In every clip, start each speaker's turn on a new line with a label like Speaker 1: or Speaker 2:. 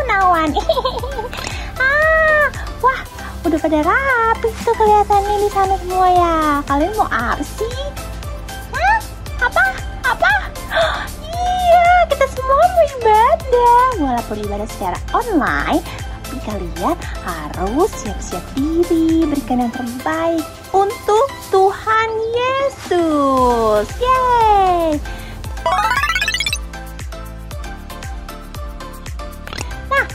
Speaker 1: awan-awan. Wah, udah pada rapi tuh kelihatannya di sana semua ya. Kalian mau apa sih? Apa? Iya, kita semua mau ibadah. Walaupun ibadah secara online, tapi kalian harus siap-siap diri, berikan yang terbaik untuk Tuhan Yesus. Yeay! Nah,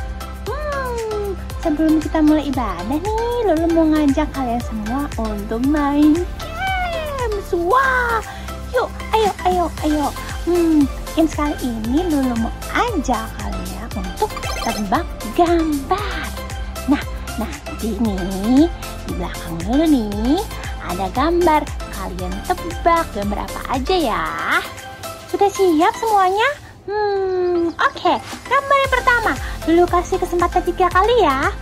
Speaker 1: sebelum kita mulai ibadah nih, Lulu mau ngajak kalian semua untuk main games. Wah, yuk, ayo. Games kali ini Lulu mau ajak kalian untuk tebak gambar. Nah, nanti nih di belakang Lulu nih ada gambar. Kalian tebak gambar apa aja ya? Sudah siap semuanya? Oke. Gambar yang pertama, Lulu kasih kesempatan 3 kali ya.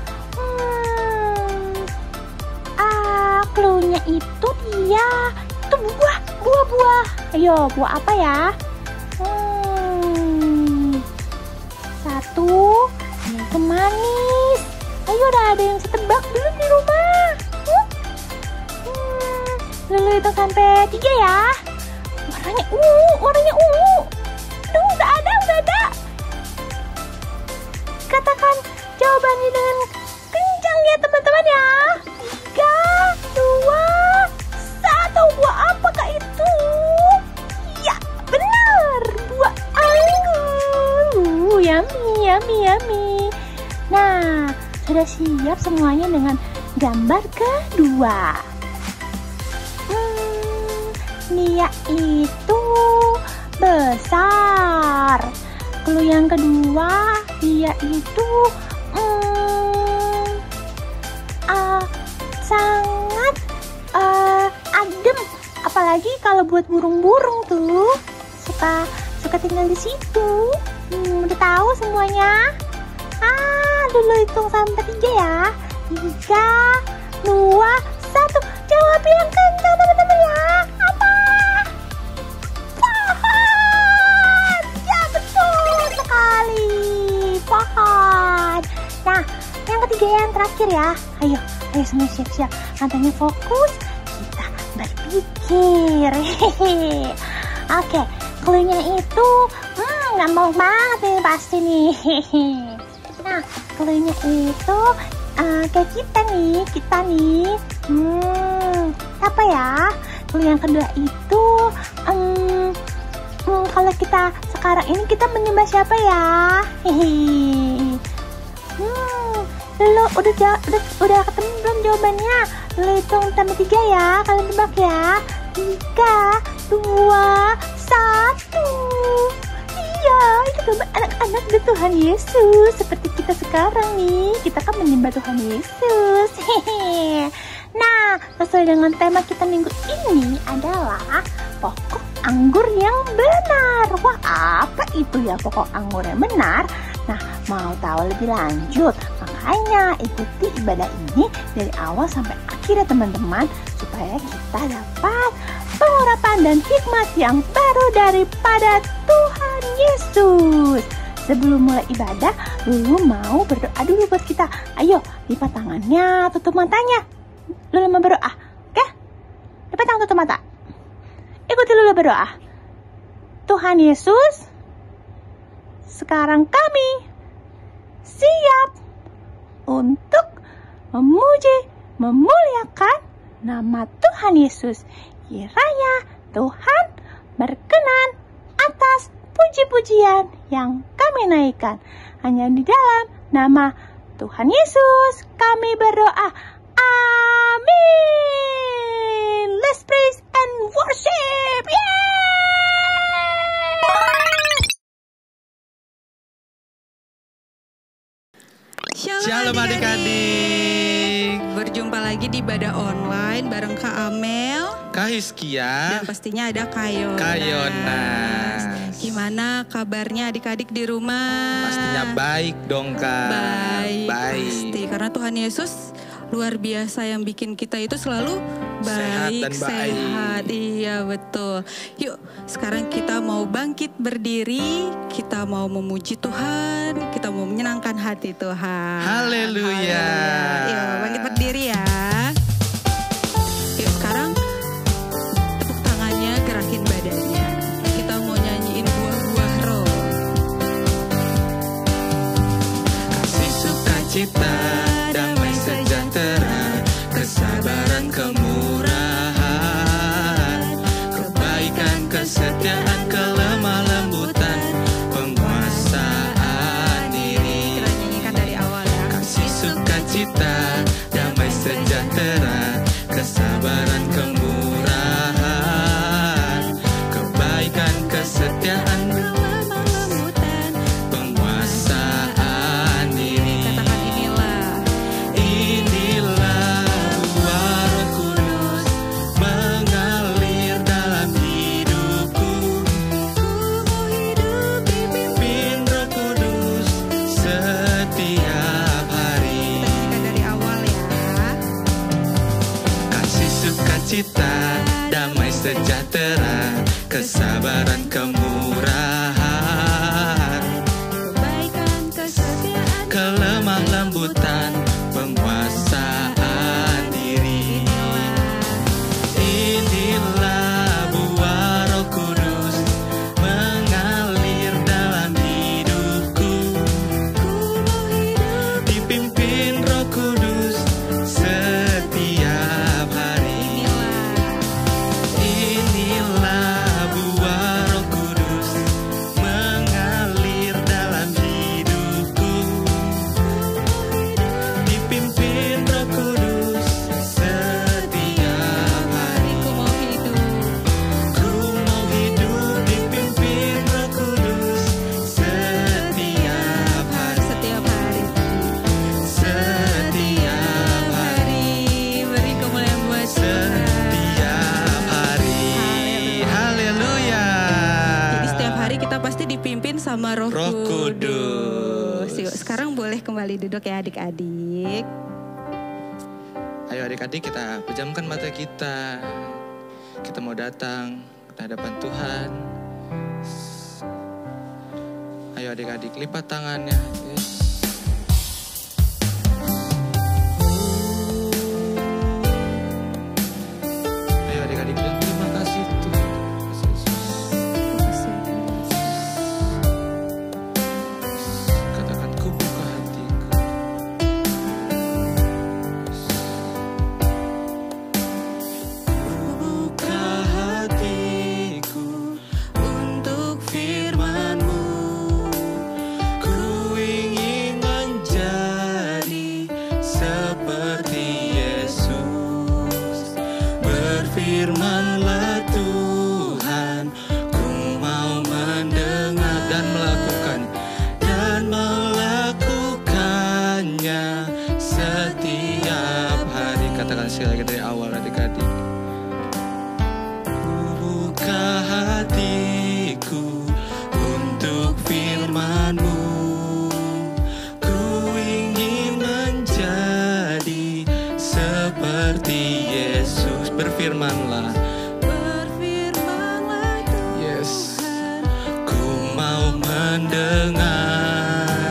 Speaker 1: Cluenya itu buah. Ayo, buah apa ya? 1, itu manis. Ayo, udah ada yang setebak belum di rumah? Lulu hitung sampai 3 ya. Warnanya ungu. Aduh, udah ada. Katakan jawabannya dengan kencang ya teman-teman ya. 3, 2, 1. Buah apakah itu? Ya, benar. Buah anggur. Yummy. Nah, sudah siap semuanya dengan gambar kedua. Dia itu besar. Clue yang kedua, dia itu sangat adem. Apalagi kalau buat burung-burung tuh suka tinggal di situ. Udah tahu semuanya? Dulu hitung sampai 3 ya. 3, 2, 1. Jawab yang kencang teman-teman ya. Apa? Pohon. Ya, betul sekali. Pohon. Nah, yang ketiga yang terakhir ya. Ayo semua siap-siap. Matanya fokus. Kita berpikir. Oke, cluenya itu gampang banget nih pasti nih. Nah, cluenya itu kayak kita nih. Apa ya? Clue yang kedua itu kalau kita sekarang ini kita menyembah siapa ya? Lo udah ketemu belum jawabannya? Lo hitung tambah 3 ya. Kalian tebak ya. 3, 2, 1. Iya, itu gambar anak-anak dari Tuhan Yesus. Seperti kita sekarang nih, kita kan menyembah Tuhan Yesus. Nah, sesuai dengan tema kita minggu ini adalah pokok anggur yang benar. Wah, apa itu ya pokok anggur yang benar? Nah, mau tahu lebih lanjut? Makanya ikuti ibadah ini dari awal sampai akhir ya teman-teman, supaya kita dapat pengurapan dan hikmat yang baru daripada Tuhan Yesus. Sebelum mulai ibadah, Lulu mau berdoa dulu buat kita. Ayo, lipat tangannya, tutup matanya. Lulu mau berdoa, oke? Lipat tangan, tutup mata. Ikuti Lulu berdoa. Tuhan Yesus, sekarang kami siap untuk memuji, memuliakan nama Tuhan Yesus. Kiranya Tuhan berkenan atas puji-pujian yang kami naikkan. Hanya di dalam nama Tuhan Yesus kami berdoa. Amin. Let's praise and worship.
Speaker 2: Shalom adik-adik.
Speaker 3: Berjumpa lagi di ibadah online bareng Kak Amel,
Speaker 2: Kak Hiskia,
Speaker 3: dan pastinya ada Kayonas.
Speaker 2: Kayonas.
Speaker 3: Gimana kabarnya adik-adik di rumah?
Speaker 2: Pastinya baik dong Kak.
Speaker 3: Baik.
Speaker 2: Baik.
Speaker 3: Pasti karena Tuhan Yesus luar biasa yang bikin kita itu selalu baik, sehat. Iya betul. Yuk sekarang kita mau bangkit berdiri, kita mau memuji Tuhan, kita mau menyenangkan hati Tuhan.
Speaker 2: Haleluya.
Speaker 3: Yuk bangkit berdiri ya. Yuk sekarang tepuk tangannya, gerakin badannya. Kita mau nyanyiin buah-buah roh.
Speaker 2: Kasih sukacita, damai sejahtera, kesabaran, kemurahan, kebaikan, kesetiaan, kelemah lembutan, penguasaan diri.
Speaker 3: Kita nyanyikan dari awal ya.
Speaker 2: Kasih sukacita, damai sejahtera, kesabaran, kemurahan, kebaikan, kesetiaan,
Speaker 3: Kelemah lembutan,
Speaker 2: penguasaan diri.
Speaker 3: katakan inilah.
Speaker 2: Inilah buah Roh Kudus mengalir dalam hidupku.
Speaker 3: Ku mau hidup
Speaker 2: Pimpin Roh Kudus setiap hari.
Speaker 3: Kita dari awal ya.
Speaker 2: Kasih sukacita, damai sejahtera, kesabaran, kemurahan,
Speaker 3: Kebaikan, kesetiaan,
Speaker 2: kelemah lembutan, penguasaan diri. Inilah buah Roh Kudus mengalir dalam hidupku.
Speaker 3: ku mau hidup.
Speaker 2: Dipimpin Roh Kudus setiap hari. Inilah buah Roh Kudus mengalir dalam hidupku. Dipimpin Roh Kudus setiap hari.
Speaker 3: Ku mau hidup.
Speaker 2: Ku mau hidup dipimpin Roh Kudus setiap hari.
Speaker 3: Setiap hari.
Speaker 2: Setiap hari.
Speaker 3: Beri kemuliaan buat Tuhan.
Speaker 2: Setiap hari. Haleluya.
Speaker 3: Jadi setiap hari kita pasti dipimpin sama Roh
Speaker 2: Roh
Speaker 3: Kudus.
Speaker 2: Kudus.
Speaker 3: Yuk sekarang boleh kembali duduk ya adik-adik.
Speaker 2: Ayo adik-adik, kita pejamkan mata kita. Kita mau datang ke hadapan Tuhan. Ayo adik-adik, lipat tangannya. Yes. Ayo adik-adik, bilang terima kasih Tuhan. Terima kasih Yesus. Katakan, ku buka hatiku. Buka hatiku untuk firman-Mu. Ku ingin menjadi seperti Yesus. Berfirmanlah Tuhan, ku mau mendengar dan melakukannya setiap hari. Katakan sekali lagi dari awal adik-adik. Buka hatiku untuk firman-Mu. Ku ingin menjadi seperti Yesus. Berfirmanlah.
Speaker 3: Berfirmanlah
Speaker 2: Yes.
Speaker 3: Tuhan.
Speaker 2: Ku mau mendengar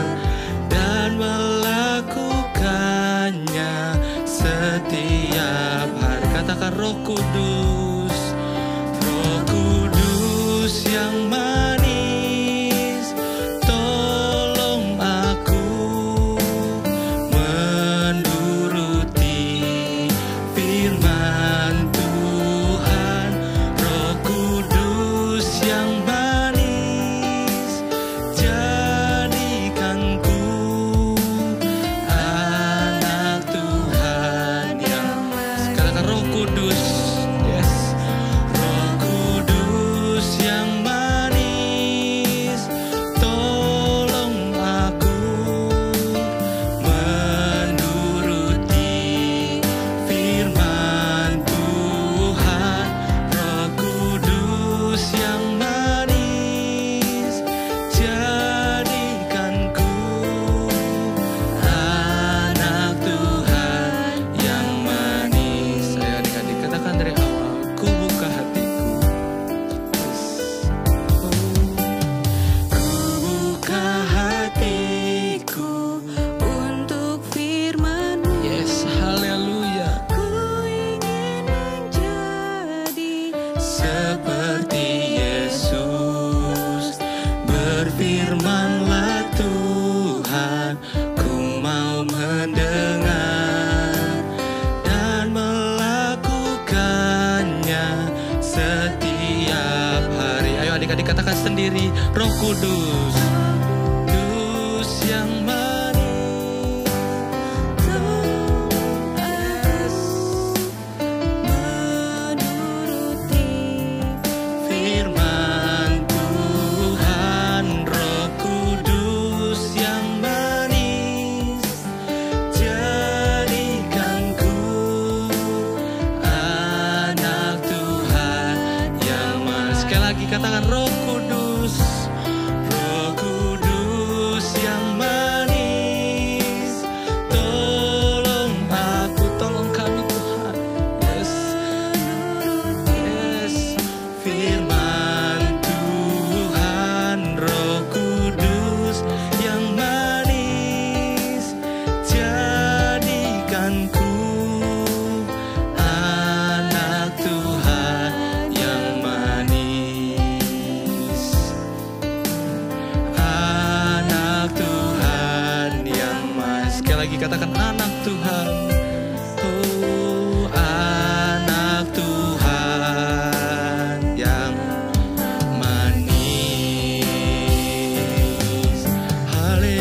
Speaker 2: dan melakukannya setiap hari. Katakan Roh Kudus. Roh Kudus yang manis, tolong aku menuruti firman Tuhan. mendengar dan melakukannya setiap hari. Ayo adik-adik katakan sendiri, Roh Kudus, Kudus yang katakan Roh Kudus, Roh Kudus yang manis, tolong aku, tolong kami Tuhan. Yes, yes, firman Tuhan, Roh Kudus yang manis, jadikanku anak Tuhan yang manis. Lagi katakan anak Tuhan, oh anak Tuhan yang manis. Haleluya,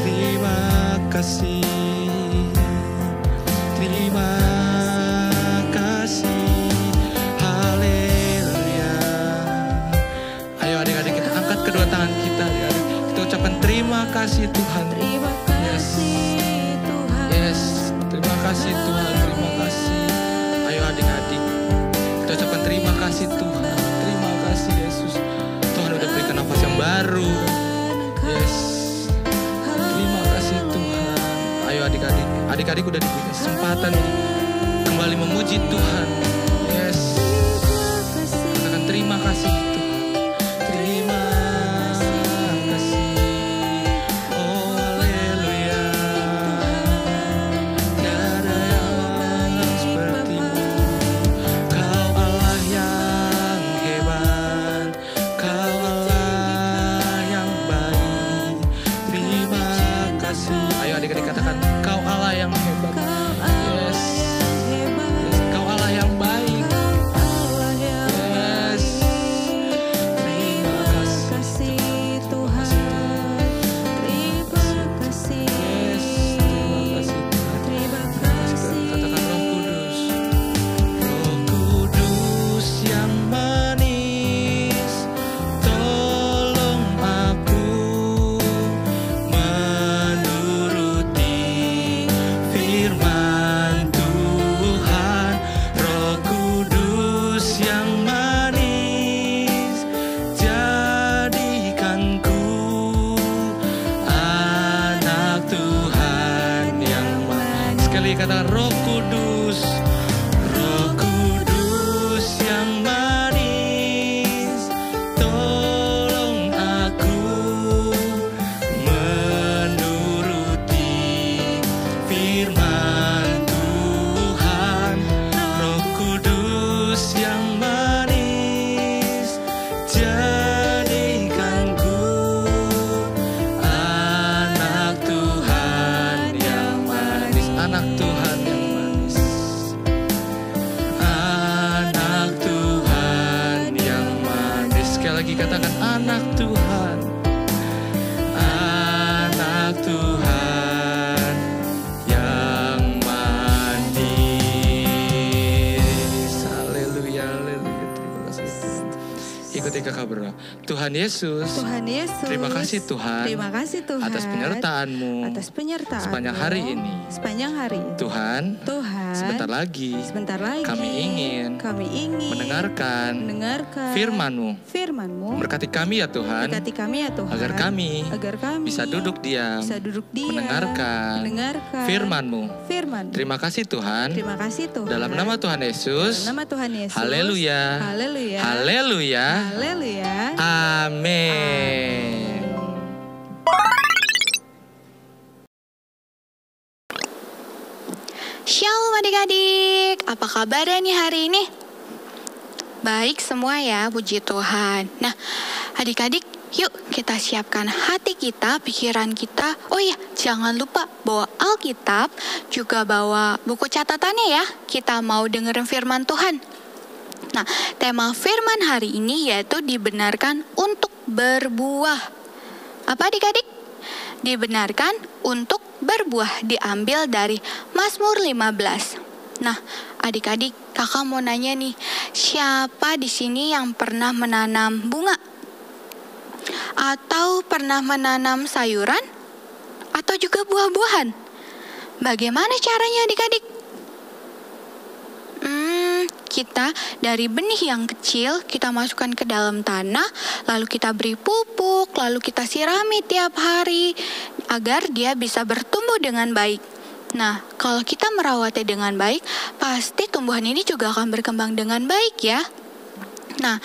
Speaker 2: terima kasih, terima kasih. Kedua tangan kita, kita ucapkan terima kasih Tuhan.
Speaker 3: Terima kasih Tuhan.
Speaker 2: Yes, terima kasih Tuhan, terima kasih. Ayo adik-adik, kita ucapkan terima kasih Tuhan. Terima kasih Yesus. Tuhan udah berikan nafas yang baru. Yes, terima kasih Tuhan. Ayo adik-adik, adik-adik udah diberikan kesempatan kembali memuji Tuhan. Yes, katakan terima kasih Tuhan. Katakan Roh Kudus, Roh Kudus yang manis, tolong aku menuruti firman Tuhan. Roh Kudus yang manis, jadikanku anak Tuhan yang manis. Anak Tuhan yang manis, anak Tuhan yang manis. Sekali lagi katakan anak Tuhan, anak Tuhan yang manis. Haleluya, haleluya. Terima kasih Tuhan. Ikuti kakak berdoa. Tuhan Yesus,
Speaker 3: Tuhan Yesus,
Speaker 2: terima kasih Tuhan,
Speaker 3: terima kasih Tuhan
Speaker 2: atas penyertaan-Mu, sepanjang hari ini.
Speaker 3: Sepanjang hari
Speaker 2: Tuhan, sebentar lagi kami ingin mendengarkan firman-Mu. Berkati kami ya Tuhan, agar kami bisa duduk diam, mendengarkan firman-Mu. Terima kasih Tuhan, dalam nama Tuhan Yesus. Haleluya, haleluya, haleluya, amin.
Speaker 4: Shalom adik-adik, apa kabarnya nih hari ini? Baik semua ya, puji Tuhan. Nah, adik-adik, yuk kita siapkan hati kita, pikiran kita. Oh iya, jangan lupa bawa Alkitab, juga bawa buku catatannya ya. Kita mau dengerin firman Tuhan. Nah, tema firman hari ini yaitu dibenarkan untuk berbuah. Apa adik-adik? Dibenarkan untuk berbuah, diambil dari Mazmur 15. Nah, adik-adik, kakak mau nanya nih, siapa di sini yang pernah menanam bunga? Atau pernah menanam sayuran? Atau juga buah-buahan? Bagaimana caranya adik-adik? Kita dari benih yang kecil, kita masukkan ke dalam tanah, lalu kita beri pupuk, lalu kita sirami tiap hari, agar dia bisa bertumbuh dengan baik. Nah, kalau kita merawatnya dengan baik, pasti tumbuhan ini juga akan berkembang dengan baik ya. Nah,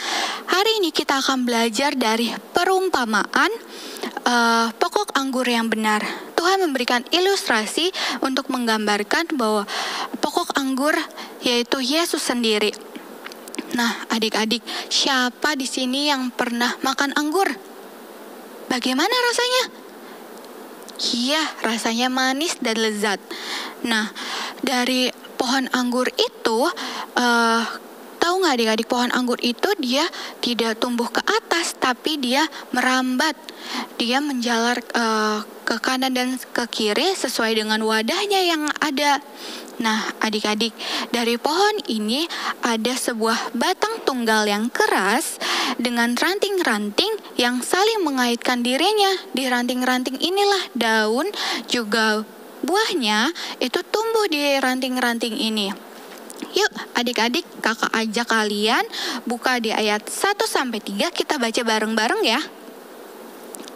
Speaker 4: hari ini kita akan belajar dari perumpamaan pokok anggur yang benar. Tuhan memberikan ilustrasi untuk menggambarkan bahwa pokok anggur yaitu Yesus sendiri. Nah, adik-adik, siapa di sini yang pernah makan anggur? Bagaimana rasanya? Iya, rasanya manis dan lezat. Nah, dari pohon anggur itu, tahu nggak adik-adik, pohon anggur itu dia tidak tumbuh ke atas, tapi dia merambat. Dia menjalar ke kanan dan ke kiri sesuai dengan wadahnya yang ada. Nah, adik-adik, dari pohon ini ada sebuah batang tunggal yang keras dengan ranting-ranting yang saling mengaitkan dirinya. Di ranting-ranting inilah daun juga buahnya itu tumbuh di ranting-ranting ini. Yuk adik-adik, kakak ajak kalian buka di ayat 1-3, kita baca bareng-bareng ya.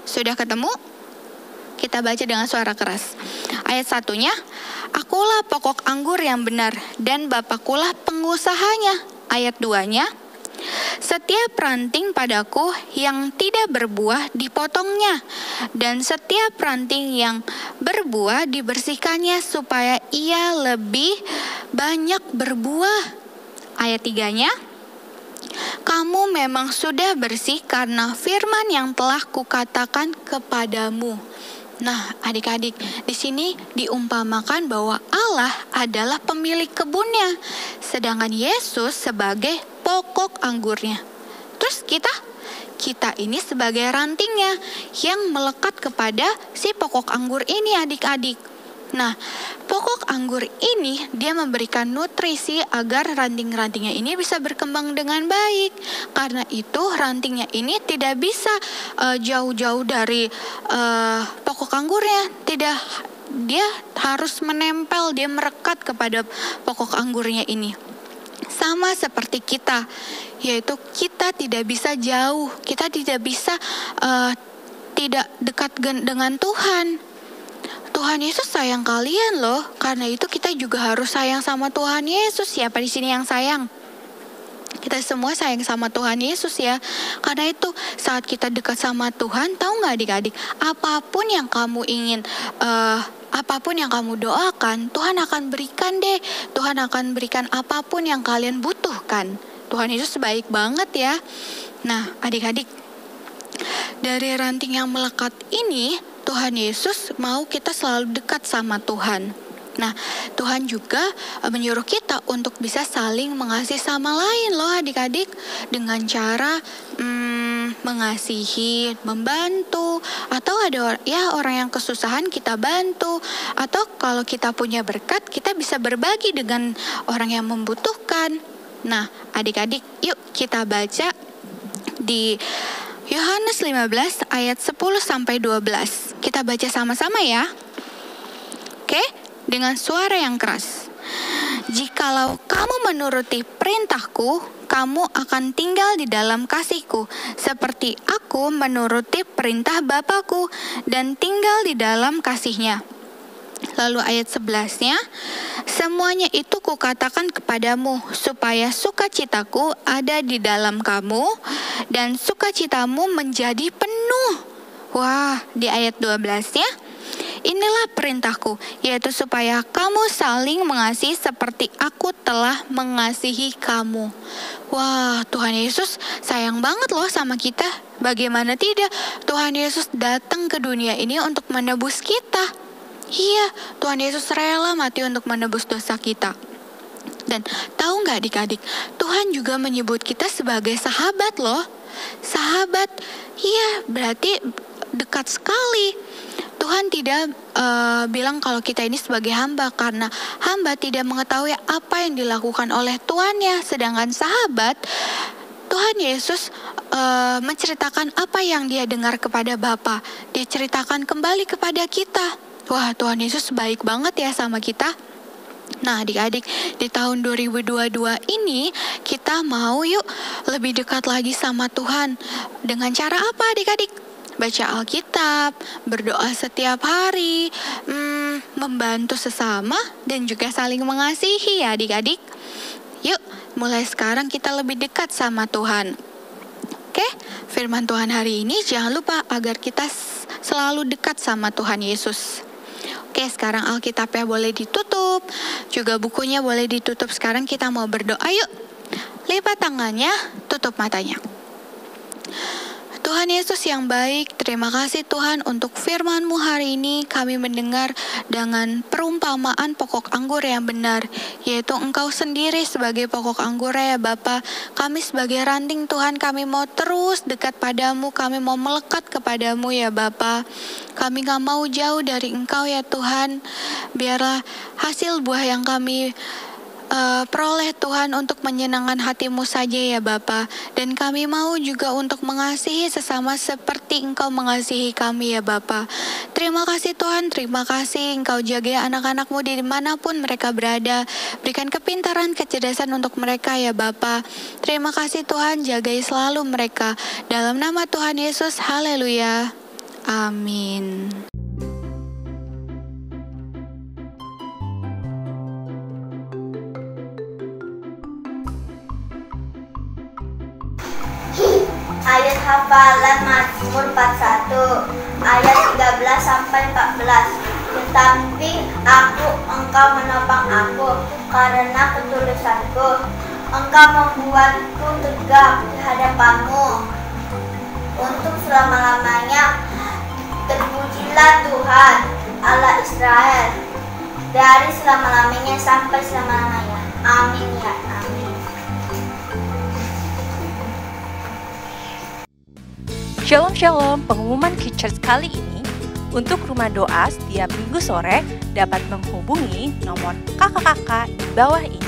Speaker 4: Sudah ketemu? Kita baca dengan suara keras. Ayat 1-nya, akulah pokok anggur yang benar dan Bapakulah pengusahanya. Ayat 2-nya, setiap ranting padaku yang tidak berbuah dipotongnya, dan setiap ranting yang berbuah dibersihkannya supaya ia lebih banyak berbuah. Ayat 3-nya, kamu memang sudah bersih karena firman yang telah kukatakan kepadamu. Nah, adik-adik, di sini diumpamakan bahwa Allah adalah pemilik kebunnya, sedangkan Yesus sebagai pokok anggurnya. Terus kita ini sebagai rantingnya yang melekat kepada si pokok anggur ini, adik-adik. Nah, pokok anggur ini dia memberikan nutrisi agar ranting-rantingnya ini bisa berkembang dengan baik. Karena itu rantingnya ini tidak bisa jauh-jauh dari pokok anggurnya. Tidak, dia harus menempel, dia merekat kepada pokok anggurnya ini. Sama seperti kita, yaitu kita tidak bisa jauh, kita tidak bisa tidak dekat dengan Tuhan. Tuhan Yesus sayang kalian loh. Karena itu kita juga harus sayang sama Tuhan Yesus. Siapa di sini yang sayang? Kita semua sayang sama Tuhan Yesus ya. Karena itu saat kita dekat sama Tuhan, tahu nggak adik-adik? Apapun yang kamu ingin, apapun yang kamu doakan, Tuhan akan berikan deh. Tuhan akan berikan apapun yang kalian butuhkan. Tuhan Yesus baik banget ya. Nah, adik-adik, dari ranting yang melekat ini, Tuhan Yesus mau kita selalu dekat sama Tuhan. Nah, Tuhan juga menyuruh kita untuk bisa saling mengasihi sama lain loh adik-adik. Dengan cara mengasihi, membantu, atau ada orang yang kesusahan kita bantu. Atau kalau kita punya berkat, kita bisa berbagi dengan orang yang membutuhkan. Nah, adik-adik, yuk kita baca di Yohanes 15 ayat 10-12. Kita baca sama-sama ya. Oke, dengan suara yang keras. Jikalau kamu menuruti perintahku, kamu akan tinggal di dalam kasihku, seperti aku menuruti perintah Bapakku dan tinggal di dalam kasihnya. Lalu ayat 11-nya, semuanya itu kukatakan kepadamu, supaya sukacitaku ada di dalam kamu, dan sukacitamu menjadi penuh. Wah, di ayat 12-nya, inilah perintahku, yaitu supaya kamu saling mengasihi seperti aku telah mengasihi kamu. Wah, Tuhan Yesus sayang banget loh sama kita. Bagaimana tidak, Tuhan Yesus datang ke dunia ini untuk menebus kita. Iya, Tuhan Yesus rela mati untuk menebus dosa kita. Dan tahu nggak adik-adik, Tuhan juga menyebut kita sebagai sahabat loh. Sahabat, iya berarti dekat sekali. Tuhan tidak bilang kalau kita ini sebagai hamba, karena hamba tidak mengetahui apa yang dilakukan oleh tuannya. Sedangkan sahabat, Tuhan Yesus menceritakan apa yang dia dengar kepada Bapa. Dia ceritakan kembali kepada kita. Wah, Tuhan Yesus baik banget ya sama kita. Nah adik-adik, di tahun 2022 ini kita mau yuk lebih dekat lagi sama Tuhan. Dengan cara apa adik-adik? Baca Alkitab, berdoa setiap hari, membantu sesama, dan juga saling mengasihi ya adik-adik. Yuk, mulai sekarang kita lebih dekat sama Tuhan. Oke, firman Tuhan hari ini jangan lupa agar kita selalu dekat sama Tuhan Yesus. Oke, sekarang Alkitabnya boleh ditutup, juga bukunya boleh ditutup. Sekarang kita mau berdoa yuk. Lipat tangannya, tutup matanya. Tuhan Yesus yang baik, terima kasih Tuhan untuk firman-Mu hari ini. Kami mendengar dengan perumpamaan pokok anggur yang benar, yaitu Engkau sendiri sebagai pokok anggur ya Bapa. Kami sebagai ranting Tuhan, kami mau terus dekat padamu, kami mau melekat kepadamu ya Bapa. Kami gak mau jauh dari Engkau ya Tuhan. Biarlah hasil buah yang kami peroleh Tuhan untuk menyenangkan hati-Mu saja ya Bapa. Dan kami mau juga untuk mengasihi sesama seperti Engkau mengasihi kami ya Bapa. Terima kasih Tuhan, terima kasih Engkau jaga anak-anak-Mu dimanapun mereka berada. Berikan kepintaran, kecerdasan untuk mereka ya Bapa. Terima kasih Tuhan, jagai selalu mereka. Dalam nama Tuhan Yesus, haleluya. Amin.
Speaker 5: Ayat hafalan Mazmur 41 ayat 13 sampai 14. Tetapi Engkau menopang aku karena ketulusanku. Engkau membuatku tegak di hadapan-Mu untuk selama-lamanya. Terpujilah Tuhan Allah Israel dari selama-lamanya sampai selama-lamanya. Amin ya amin.
Speaker 1: Shalom Shalom, pengumuman Kids Church kali ini untuk rumah doa setiap minggu sore dapat menghubungi nomor kakak-kakak di bawah ini.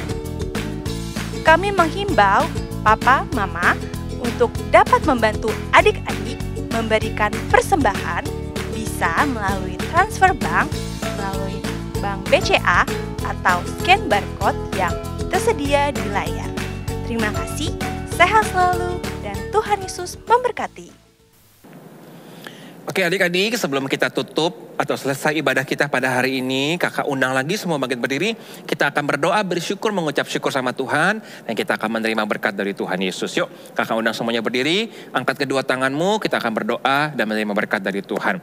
Speaker 1: Kami menghimbau papa, mama untuk dapat membantu adik-adik memberikan persembahan bisa melalui transfer bank, melalui bank BCA atau scan barcode yang tersedia di layar. Terima kasih, sehat selalu dan Tuhan Yesus memberkati.
Speaker 2: Oke adik-adik, sebelum kita tutup atau selesai ibadah kita pada hari ini, kakak undang lagi semua bangkit berdiri. Kita akan berdoa, bersyukur, mengucap syukur sama Tuhan. Dan kita akan menerima berkat dari Tuhan Yesus. Yuk, kakak undang semuanya berdiri, angkat kedua tanganmu, kita akan berdoa dan menerima berkat dari Tuhan.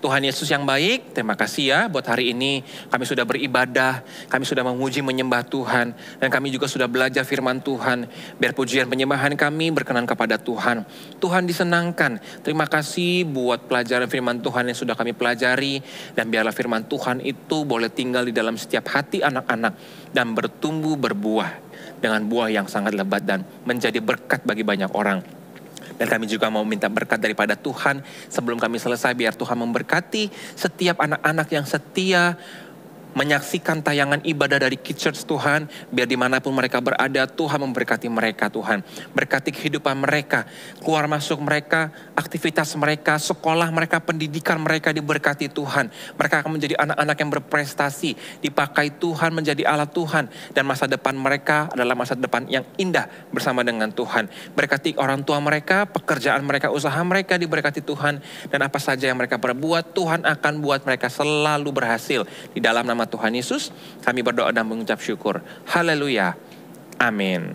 Speaker 2: Tuhan Yesus yang baik, terima kasih ya buat hari ini kami sudah beribadah, kami sudah memuji menyembah Tuhan, dan kami juga sudah belajar firman Tuhan. Biar pujian penyembahan kami berkenan kepada Tuhan. Tuhan disenangkan. Terima kasih buat pelajaran firman Tuhan yang sudah kami pelajari, dan biarlah firman Tuhan itu boleh tinggal di dalam setiap hati anak-anak dan bertumbuh berbuah dengan buah yang sangat lebat dan menjadi berkat bagi banyak orang. Dan kami juga mau minta berkat daripada Tuhan sebelum kami selesai, biar Tuhan memberkati setiap anak-anak yang setia menyaksikan tayangan ibadah dari Kids Church Tuhan. Biar dimanapun mereka berada, Tuhan memberkati mereka Tuhan. Berkati kehidupan mereka, keluar masuk mereka, aktivitas mereka, sekolah mereka, pendidikan mereka diberkati Tuhan. Mereka akan menjadi anak-anak yang berprestasi, dipakai Tuhan menjadi alat Tuhan. Dan masa depan mereka adalah masa depan yang indah bersama dengan Tuhan. Berkati orang tua mereka, pekerjaan mereka, usaha mereka diberkati Tuhan. Dan apa saja yang mereka perbuat, Tuhan akan buat mereka selalu berhasil. Di dalam nama Tuhan Yesus, kami berdoa dan mengucap syukur. Haleluya. Amin.